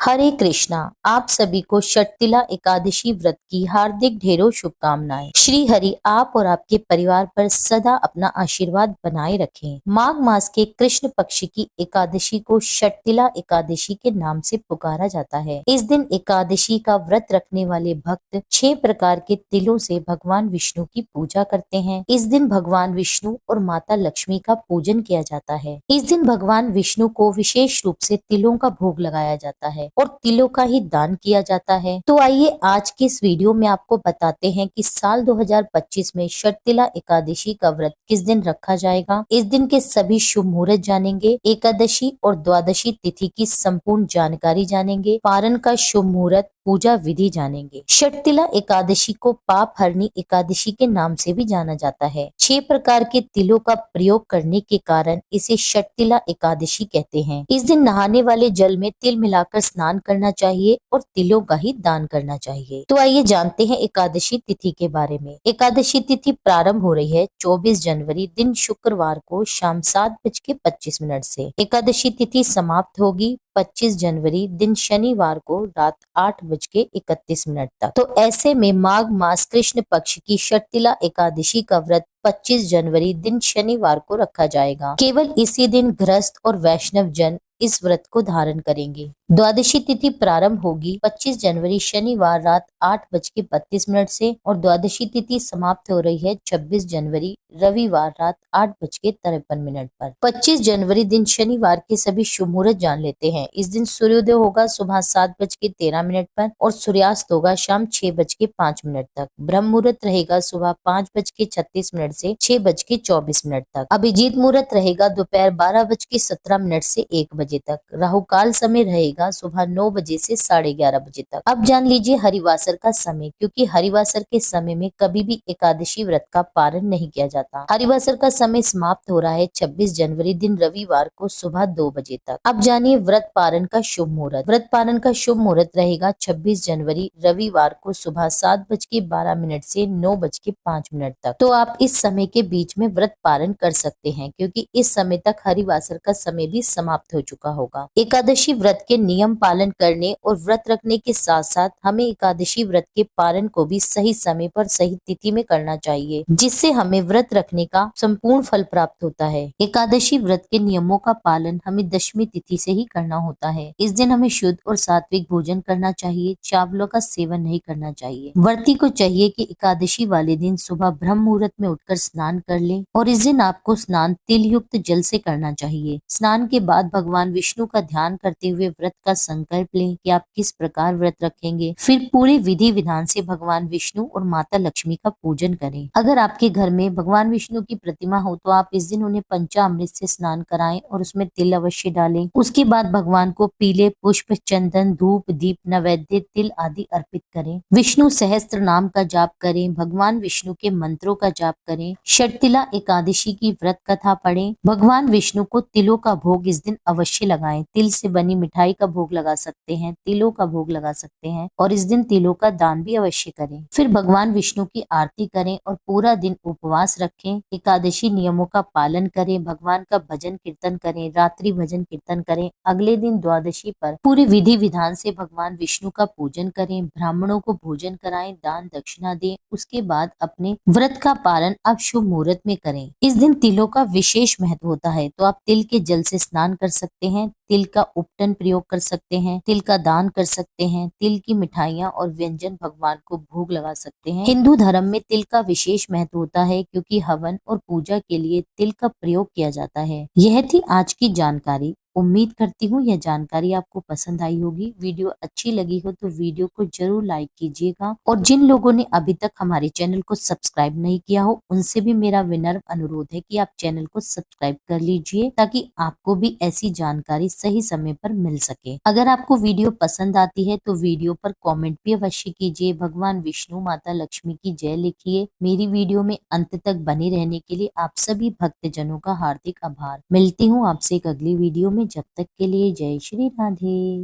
हरे कृष्णा। आप सभी को षटतिला एकादशी व्रत की हार्दिक ढेरों शुभकामनाएं। श्री हरि आप और आपके परिवार पर सदा अपना आशीर्वाद बनाए रखें। माघ मास के कृष्ण पक्ष की एकादशी को षटतिला एकादशी के नाम से पुकारा जाता है। इस दिन एकादशी का व्रत रखने वाले भक्त 6 प्रकार के तिलों से भगवान विष्णु की पूजा करते हैं। इस दिन भगवान विष्णु और माता लक्ष्मी का पूजन किया जाता है। इस दिन भगवान विष्णु को विशेष रूप से तिलों का भोग लगाया जाता है और तिलों का ही दान किया जाता है। तो आइए आज के इस वीडियो में आपको बताते हैं कि साल 2025 में षटतिला एकादशी का व्रत किस दिन रखा जाएगा। इस दिन के सभी शुभ मुहूर्त जानेंगे, एकादशी और द्वादशी तिथि की संपूर्ण जानकारी जानेंगे, पारण का शुभ मुहूर्त, पूजा विधि जानेंगे। षटतिला एकादशी को पाप हरनी एकादशी के नाम से भी जाना जाता है। 6 प्रकार के तिलों का प्रयोग करने के कारण इसे षटतिला एकादशी कहते हैं। इस दिन नहाने वाले जल में तिल मिलाकर स्नान करना चाहिए और तिलों का ही दान करना चाहिए। तो आइए जानते हैं एकादशी तिथि के बारे में। एकादशी तिथि प्रारंभ हो रही है 24 जनवरी दिन शुक्रवार को शाम 7:25 से। एकादशी तिथि समाप्त होगी 25 जनवरी दिन शनिवार को रात 8:31 तक। तो ऐसे में माघ मास कृष्ण पक्ष की षटतिला एकादशी का व्रत 25 जनवरी दिन शनिवार को रखा जाएगा। केवल इसी दिन गृहस्थ और वैष्णव जन इस व्रत को धारण करेंगे। द्वादशी तिथि प्रारंभ होगी 25 जनवरी शनिवार रात 8:32 से और द्वादशी तिथि समाप्त हो रही है 26 जनवरी रविवार रात 8:53 पर। 25 जनवरी दिन शनिवार के सभी शुभ मुहूर्त जान लेते हैं। इस दिन सूर्योदय होगा सुबह 7:13 पर और सूर्यास्त होगा शाम 6:05 तक। ब्रह्म मुहूर्त रहेगा सुबह 5:36 से 6:24 तक। अभिजीत मुहूर्त रहेगा दोपहर 12:17 से 1 बजे तक। राहु काल समय रहेगा सुबह 9 बजे से 11:30 बजे तक। अब जान लीजिए हरिवासर का समय, क्योंकि हरिवासर के समय में कभी भी एकादशी व्रत का पारण नहीं किया जाता। हरिवासर का समय समाप्त हो रहा है 26 जनवरी दिन रविवार को सुबह 2 बजे तक। अब जानिए व्रत पारण का शुभ मुहूर्त। व्रत पारण का शुभ मुहूर्त रहेगा 26 जनवरी रविवार को सुबह 7:12 से 9:05 तक। तो आप इस समय के बीच में व्रत पारण कर सकते हैं, क्योंकि इस समय तक हरिवासर का समय भी समाप्त हो चुका होगा। एकादशी व्रत के नियम पालन करने और व्रत रखने के साथ साथ हमें एकादशी व्रत के पारण को भी सही समय पर सही तिथि में करना चाहिए, जिससे हमें व्रत रखने का संपूर्ण फल प्राप्त होता है। एकादशी व्रत के नियमों का पालन हमें दशमी तिथि से ही करना होता है। इस दिन हमें शुद्ध और सात्विक भोजन करना चाहिए, चावलों का सेवन नहीं करना चाहिए। व्रती को चाहिए कि एकादशी वाले दिन सुबह ब्रह्म मुहूर्त में उठकर स्नान कर ले और इस दिन आपको स्नान तिल युक्त जल से करना चाहिए। स्नान के बाद भगवान विष्णु का ध्यान करते हुए व्रत का संकल्प लें कि आप किस प्रकार व्रत रखेंगे। फिर पूरे विधि विधान से भगवान विष्णु और माता लक्ष्मी का पूजन करें। अगर आपके घर में भगवान विष्णु की प्रतिमा हो तो आप इस दिन उन्हें पंचामृत से स्नान कराएं और उसमें तिल अवश्य डालें। उसके बाद भगवान को पीले पुष्प, चंदन, धूप, दीप, नैवेद्य, तिल आदि अर्पित करें। विष्णु सहस्त्र नाम का जाप करें। भगवान विष्णु के मंत्रों का जाप करें। षटतिला एकादशी की व्रत कथा पढ़ें। भगवान विष्णु को तिलों का भोग इस दिन अवश्य लगाएं। तिल से बनी मिठाई का भोग लगा सकते हैं, तिलों का भोग लगा सकते हैं और इस दिन तिलों का दान भी अवश्य करें। फिर भगवान विष्णु की आरती करें और पूरा दिन उपवास रखें। एकादशी नियमों का पालन करें। भगवान का भजन कीर्तन करें, रात्रि भजन कीर्तन करें। अगले दिन द्वादशी पर पूरे विधि विधान से भगवान विष्णु का पूजन करें। ब्राह्मणों को भोजन कराएं, दान दक्षिणा दें। उसके बाद अपने व्रत का पालन अब शुभ मुहूर्त में करें। इस दिन तिलों का विशेष महत्व होता है, तो आप तिल के जल से स्नान कर सकते हैं, तिल का उपटन प्रयोग कर सकते हैं, तिल का दान कर सकते हैं, तिल की मिठाइयाँ और व्यंजन भगवान को भोग लगा सकते हैं। हिंदू धर्म में तिल का विशेष महत्व होता है, क्योंकि हवन और पूजा के लिए तिल का प्रयोग किया जाता है। यह थी आज की जानकारी। उम्मीद करती हूँ यह जानकारी आपको पसंद आई होगी। वीडियो अच्छी लगी हो तो वीडियो को जरूर लाइक कीजिएगा और जिन लोगों ने अभी तक हमारे चैनल को सब्सक्राइब नहीं किया हो उनसे भी मेरा विनम्र अनुरोध है कि आप चैनल को सब्सक्राइब कर लीजिए, ताकि आपको भी ऐसी जानकारी सही समय पर मिल सके। अगर आपको वीडियो पसंद आती है तो वीडियो पर कॉमेंट भी अवश्य कीजिए। भगवान विष्णु माता लक्ष्मी की जय लिखिए। मेरी वीडियो में अंत तक बने रहने के लिए आप सभी भक्तजनों का हार्दिक आभार। मिलती हूँ आपसे एक अगली वीडियो में। जब तक के लिए जय श्री राधे।